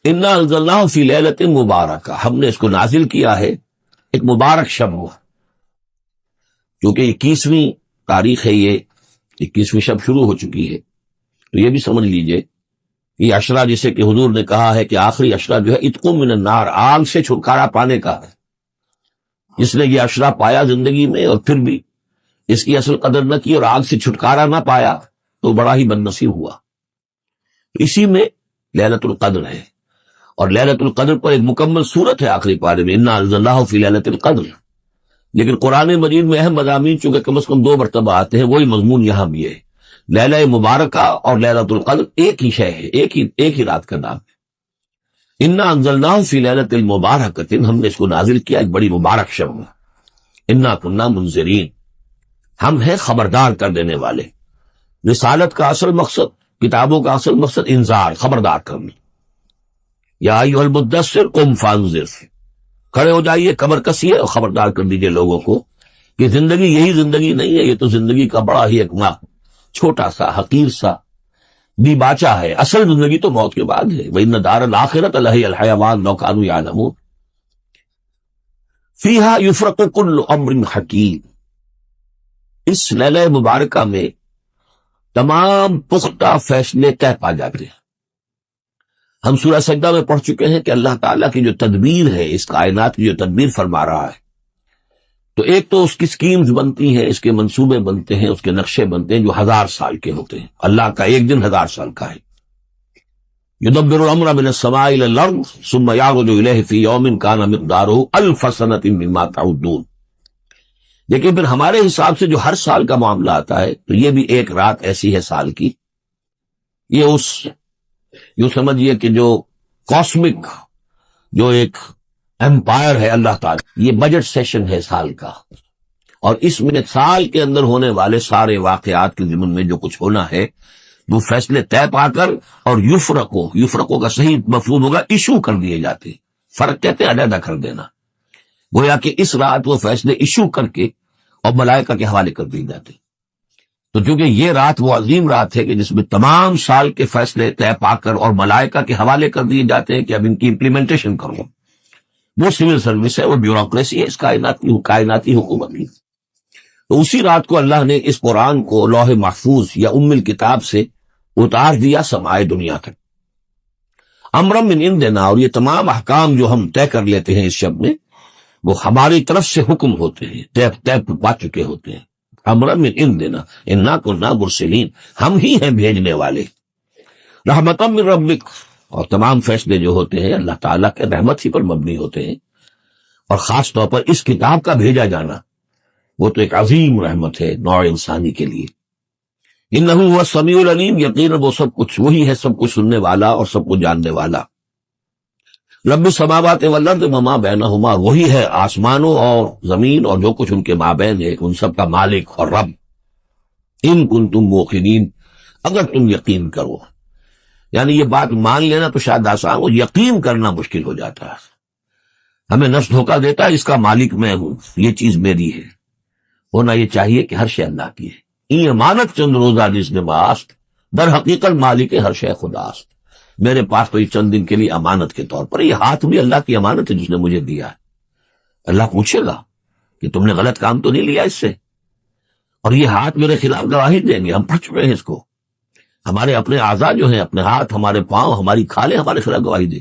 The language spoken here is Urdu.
انا انزلناہ فی لیلۃ مبارکہ، ہم نے اس کو نازل کیا ہے ایک مبارک شب میں، کیونکہ 21ویں تاریخ ہے، یہ 21ویں شب شروع ہو چکی ہے، تو یہ بھی سمجھ لیجئے یہ عشرہ جسے کہ حضور نے کہا ہے کہ آخری عشرہ جو ہے اتق من النار، آگ سے چھٹکارا پانے کا ہے۔ جس نے یہ عشرہ پایا زندگی میں اور پھر بھی اس کی اصل قدر نہ کی اور آگ سے چھٹکارا نہ پایا تو بڑا ہی بد نصیب ہوا۔ اسی میں لیلۃ القدر ہے، اور لیلۃ القدر پر ایک مکمل سورت ہے آخری پارے میں، انا انزلناہ فی لیلۃ القدر۔ لیکن قرآن مجید میں اہم مضامین چونکہ کم از کم 2 مرتبہ آتے ہیں، وہی مضمون یہاں بھی ہے۔ لیلہ مبارکہ اور لیلۃ القدر ایک ہی شے ہے، ایک ہی رات کا نام ہے۔ انا انزلناہ فی لیلۃ المبارکۃ، ہم نے اس کو نازل کیا ایک بڑی مبارک شب میں۔ انا کنا منذرین، ہم ہیں خبردار کر دینے والے۔ رسالت کا اصل مقصد، کتابوں کا اصل مقصد انذار، خبردار کرنا۔ یا ایھا المدثر قم فانذر، کھڑے ہو جائیے، کمر کسیے اور خبردار کر دیجئے لوگوں کو کہ زندگی یہی زندگی نہیں ہے، یہ تو زندگی کا بڑا ہی ایک چھوٹا سا حقیر سا بھی باچا ہے، اصل زندگی تو موت کے بعد ہے۔ وَإِنَّ دَارَ الْآخِرَةَ لَهِيَ الْحَيَوَانُ لَوْ كَانُوا يَعْلَمُونَ فِيهَا يُفْرَقُ كُلُّ أَمْرٍ حَكِيمٍ، اس لیلہ مبارکہ میں تمام پختہ فیصلے طے پا جاتے ہیں۔ ہم سورہ سجدہ میں پڑھ چکے ہیں کہ اللہ تعالیٰ کی جو تدبیر ہے، اس کائنات کی جو تدبیر فرما رہا ہے، تو ایک تو اس کی سکیمز بنتی ہیں، اس کے منصوبے بنتے ہیں، اس کے نقشے بنتے ہیں جو 1000 سال کے ہوتے ہیں۔ اللہ کا ایک دن 1000 سال کا ہے۔ یدبر الامر من السماء الى الارض ثم يعرج الیہ فی یوم کان مقدارہ 1000 سنۃ مما تعدون۔ لیکن پھر ہمارے حساب سے جو ہر سال کا معاملہ آتا ہے، تو یہ بھی ایک رات ایسی ہے سال کی، یہ اس یوں سمجھیے کہ جو کاسمک جو ایک امپائر ہے اللہ تعالی، یہ بجٹ سیشن ہے سال کا، اور اس میں سال کے اندر ہونے والے سارے واقعات کے ضمن میں جو کچھ ہونا ہے وہ فیصلے طے پا کر اور یفرقو کا صحیح مفہوم ہوگا ایشو کر دیے جاتے ہیں۔ فرق کہتے ہیں علیحدہ کر دینا، گویا کہ اس رات وہ فیصلے ایشو کر کے اور ملائکہ کے حوالے کر دیے جاتے ہیں۔ تو چونکہ یہ رات وہ عظیم رات ہے کہ جس میں تمام سال کے فیصلے طے پا کر اور ملائکہ کے حوالے کر دیے جاتے ہیں کہ اب ان کی امپلیمنٹیشن کرو، وہ سول سروس ہے، وہ بیوروکریسی ہے اس کائناتی حکومت کی۔ تو اسی رات کو اللہ نے اس قرآن کو لوح محفوظ یا ام الکتاب سے اتار دیا سمائے دنیا تک، امرم من عندنا، اور یہ تمام احکام جو ہم طے کر لیتے ہیں اس شب میں وہ ہماری طرف سے حکم ہوتے ہیں، طے پا چکے ہوتے ہیں۔ امرم من عندنا انا کنا مرسلین، ہم ہی ہیں بھیجنے والے۔ رحمتا من ربک، اور تمام فیصلے جو ہوتے ہیں اللہ تعالیٰ کے رحمت ہی پر مبنی ہوتے ہیں، اور خاص طور پر اس کتاب کا بھیجا جانا وہ تو ایک عظیم رحمت ہے نوع انسانی کے لیے۔ انہ هو السمیع العلیم، یقیناً وہ سب کچھ وہی ہے، سب کچھ سننے والا اور سب کچھ جاننے والا۔ رب السماوات والارض وما بینہما، وہی ہے آسمانوں اور زمین اور جو کچھ ان کے مابین ہے، ان سب کا مالک اور رب۔ ان کنتم موقنین، اگر تم یقین کرو، یعنی یہ بات مان لینا تو شاید آسان ہو، یقین کرنا مشکل ہو جاتا ہے۔ ہمیں نفس دھوکہ دیتا ہے، اس کا مالک میں ہوں، یہ چیز میری ہے۔ ہونا یہ چاہیے کہ ہر شے اللہ کی ہے۔ این امانت چند روزہ جس نے باست، در حقیقت مالک ہر شے خداست۔ میرے پاس تو یہ چند دن کے لیے امانت کے طور پر، یہ ہاتھ بھی اللہ کی امانت ہے جس نے مجھے دیا ہے۔ اللہ پوچھے گا کہ تم نے غلط کام تو نہیں لیا اس سے، اور یہ ہاتھ میرے خلاف گواہی دیں گے، ہم پڑھ چکے ہیں اس کو۔ ہمارے اپنے اعضاء جو ہیں، اپنے ہاتھ، ہمارے پاؤں، ہماری کھالیں ہمارے خلاف گواہی دیں گے۔